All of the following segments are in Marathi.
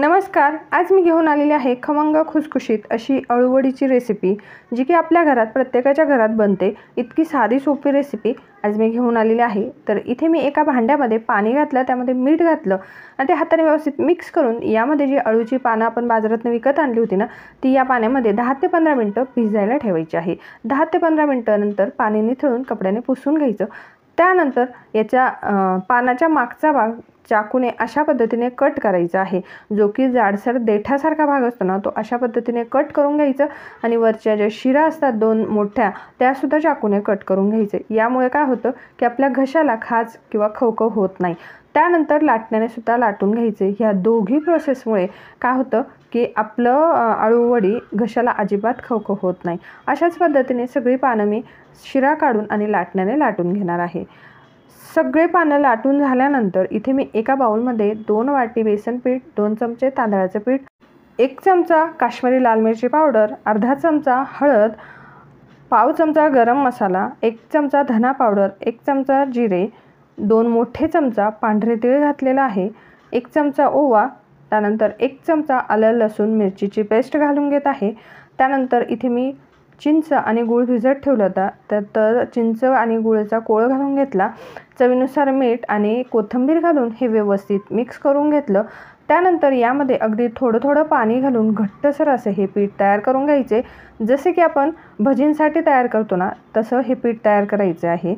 नमस्कार. आज मी घेऊन आलेली आहे खमंग खुसखुशीत अशी अळूवडीची रेसिपी, जी की आपल्या घरात प्रत्येकाच्या घरात बनते. इतकी साधी सोपी रेसिपी आज मी घेऊन आलेली आहे. तर इथे मी एका भांड्यामध्ये पाणी घातलं, त्यामध्ये मीठ घातलं आणि ते हाताने व्यवस्थित मिक्स करून यामध्ये जी अळूची पानं आपण बाजारातून विकत आणली होती ना, ती या पाण्यामध्ये 10 ते 15 मिनिटं भिजायला ठेवायची आहे. 10 ते 15 मिनिटानंतर पाणी निथळून कपड्याने पुसून घ्यायचं. त्यानंतर याच्या पानाच्या मागचा भाग चाकूने अशा पद्धतीने कट करायचा आहे. जो की जाडसर देठासारखा भाग असतो ना, तो अशा पद्धतीने कट करून घ्यायचं आणि वरच्या ज्या शिरा असतात दोन मोठ्या, त्यासुद्धा चाकूने कट करून घ्यायचे. यामुळे काय होतं की आपल्या घशाला खाज किंवा खवखव होत नाही. त्यानंतर लाटण्याने सुद्धा लाटून घ्यायचे. ह्या दोघी प्रोसेसमुळे काय होतं की आपलं अळूवडी घशाला अजिबात खवखव होत नाही. अशाच पद्धतीने सगळी पानं मी शिरा काढून आणि लाटण्याने लाटून घेणार आहे. सगळे पानं लाटून झाल्यानंतर इथे मी एका बाउलमध्ये 2 वाटी बेसन पीठ, 2 चमचे तांदळाचे पीठ, 1 चमचा काश्मीरी लाल मिरची पावडर, अर्धा चमचा हळद, पाव चमचा गरम मसाला, 1 चमचा धना पावडर, 1 चमचा जिरे, 2 मोठे चमचा पांढरे तीळ घातलेला आहे, 1 चमचा ओवा, त्यानंतर 1 चमचा आलं लसूण मिरचीची पेस्ट घालून घेत आहे. त्यानंतर इथे मी चिंच आणि गूळ भिजत ठेवला होता, तर चिंच आणि गुळाचा कोळ घालून घेतला. चवीनुसार मीठ आणि कोथिंबीर घालून हे व्यवस्थित मिक्स करून घेतलं. त्यानंतर यामध्ये अगदी थोडं पाणी घालून घट्टसर असं हे पीठ तयार करून घ्यायचे. जसे की आपण भजींसाठी तयार करतो ना, तसं हे पीठ तयार करायचं आहे.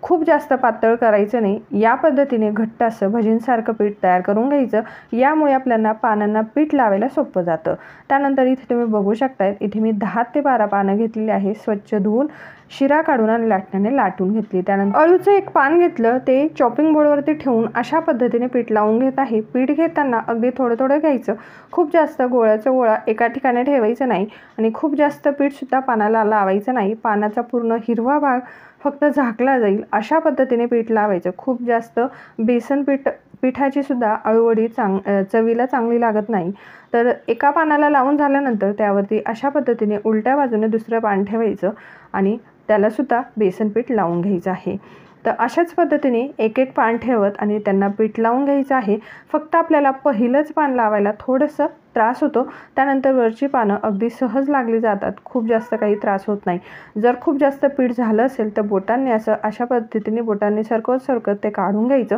खूप जास्त पातळ करायचं नाही. या पद्धतीने घट्ट असं भजींसारखं पीठ तयार करून घ्यायचं. यामुळे आपल्याला पानांना पीठ लावायला सोपं जातं. त्यानंतर इथे तुम्ही बघू शकताय, इथे मी 10 ते 12 पानं घेतलेली आहे. स्वच्छ धुवून शिरा काढून आणि लाटण्याने लाटून घेतली. त्यानंतर अळूचं एक पान घेतलं, ते चॉपिंग बोर्डवरती ठेवून अशा पद्धतीने पीठ लावून घेत आहे. पीठ घेताना अगदी थोडं घ्यायचं. खूप जास्त गोळ्याचा गोळा एका ठिकाणी ठेवायचं नाही आणि खूप जास्त पीठसुद्धा पानाला लावायचं नाही. पानाचा पूर्ण हिरवा भाग फक्त झाकला जाईल अशा पद्धतीने पीठ लावायचं. खूप जास्त बेसन पिठाची सुद्धा अळूवडी चवीला चांगली लागत नाही. तर एका पानाला लावून झाल्यानंतर त्यावरती अशा पद्धतीने उलट्या बाजूने दुसरं पान ठेवायचं आणि त्यालासुद्धा बेसन पीठ लावून घ्यायचं आहे. तर अशाच पद्धतीने एक पान ठेवत आणि त्यांना पीठ लावून घ्यायचं आहे. फक्त आपल्याला पहिलंच पान लावायला थोडंसं त्रास होतो. त्यानंतर वरची पानं अगदी सहज लागली जातात. खूप जास्त काही त्रास होत नाही. जर खूप जास्त पीठ झालं असेल तर बोटांनी अशा पद्धतीने बोटांनी सरकत ते काढून घ्यायचं.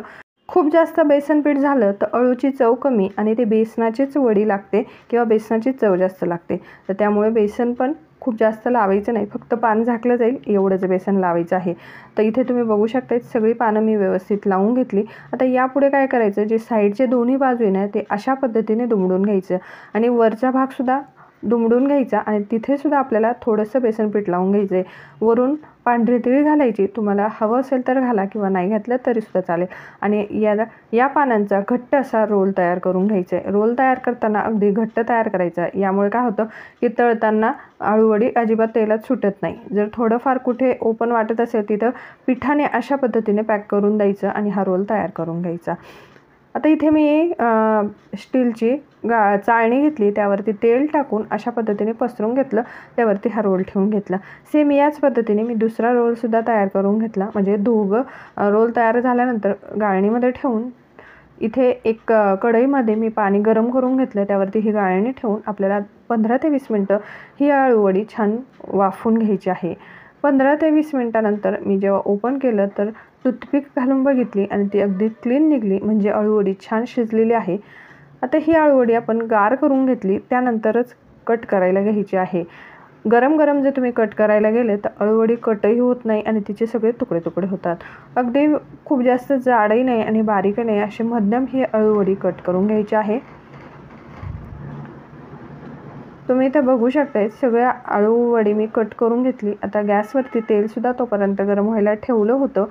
खूप जास्त बेसन पीठ झालं तर अळूची चव कमी आणि ते बेसनाचीच वडी लागते किंवा बेसनाची चव जास्त लागते. तर त्यामुळे बेसन पण खूप जास्त लावायचं नाही. फक्त पान झाकलं जाईल एवढंच बेसन लावायचं आहे. तर इथे तुम्ही बघू शकता, सगळी पानं मी व्यवस्थित लावून घेतली. आता यापुढे काय करायचं, जे साईडचे दोन्ही बाजू आहे ना, ते अशा पद्धतीने दुमडून घ्यायचं आणि वरचा भागसुद्धा दुमडून घ्यायचा आणि तिथेसुद्धा आपल्याला थोडंसं बेसन पीठ लावून घ्यायचं आहे. वरून पांढरी तीळ घालायची. तुम्हाला हवं असेल तर घाला किंवा नाही घातलं तरीसुद्धा चालेल. आणि या पानांचा घट्ट असा रोल तयार करून घ्यायचा आहे. रोल तयार करताना अगदी घट्ट तयार करायचा. यामुळे काय होतं की तळताना अळूवडी अजिबात तेलात सुटत नाही. जर थोडंफार कुठे ओपन वाटत असेल तिथं पिठाने अशा पद्धतीने पॅक करून द्यायचं आणि हा रोल तयार करून घ्यायचा. आता इथे मी स्टीलची चाळणी घेतली, त्यावरती तेल टाकून अशा पद्धतीने पसरून घेतलं. त्यावरती हा रोल ठेवून घेतला. सेम याच पद्धतीने मी दुसरा रोलसुद्धा तयार करून घेतला. म्हणजे दोघं रोल तयार झाल्यानंतर गाळणीमध्ये ठेवून इथे एक कढईमध्ये मी पाणी गरम करून घेतलं. त्यावरती ही गाळणी ठेवून आपल्याला 15 ते 20 मिनटं ही अळूवडी छान वाफवून घ्यायची आहे. 15 ते 20 मिनटानंतर मी जेव्हा ओपन केलं तर टूथपिक घालून बघितली आणि ती अगदी क्लीन निघली. म्हणजे अळूवडी छान शिजलेली आहे. आता ही अळूवडी आपण गार करून घेतली, त्यानंतरच कट करायला घ्यायची आहे. गरम जर तुम्ही कट करायला गेले तर अळूवडी कटही होत नाही आणि तिचे सगळे तुकडे होतात. अगदी खूप जास्त जाडही नाही आणि बारीकही नाही, अशी मध्यम ही अळूवडी कट करून घ्यायची आहे. तुम्ही इथे बघू शकताय, सगळ्या अळूवडी मी कट करून घेतली. आता गॅसवरती तेलसुद्धा तोपर्यंत गरम व्हायला ठेवलं होतं.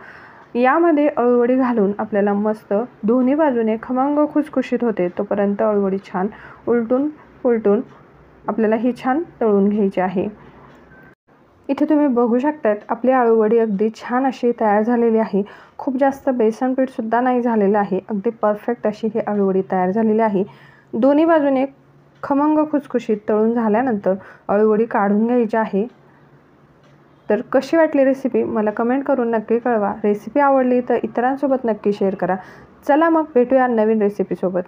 यामध्ये अळूवडी घालून आपल्याला मस्त दोन्ही बाजूने खमंग खुसखुशीत होते तोपर्यंत अळूवडी छान उलटून पुलटून आपल्याला ही छान तळून घ्यायची आहे. इथे तुम्ही बघू शकतात, आपली अळूवडी अगदी छान अशी तयार झालेली आहे. खूप जास्त बेसन पीठसुद्धा नाही झालेलं आहे. अगदी परफेक्ट अशी ही अळूवडी तयार झालेली आहे. दोन्ही बाजूने खमंग खुसखुशीत तळून झाल्यानंतर अळूवडी काढून घ्यायची आहे. तर कशी वाटली रेसिपी मला कमेंट करून नक्की कळवा. रेसिपी आवडली तर इतरांसोबत नक्की शेअर करा. चला मग भेटूया नवीन रेसिपीसोबत.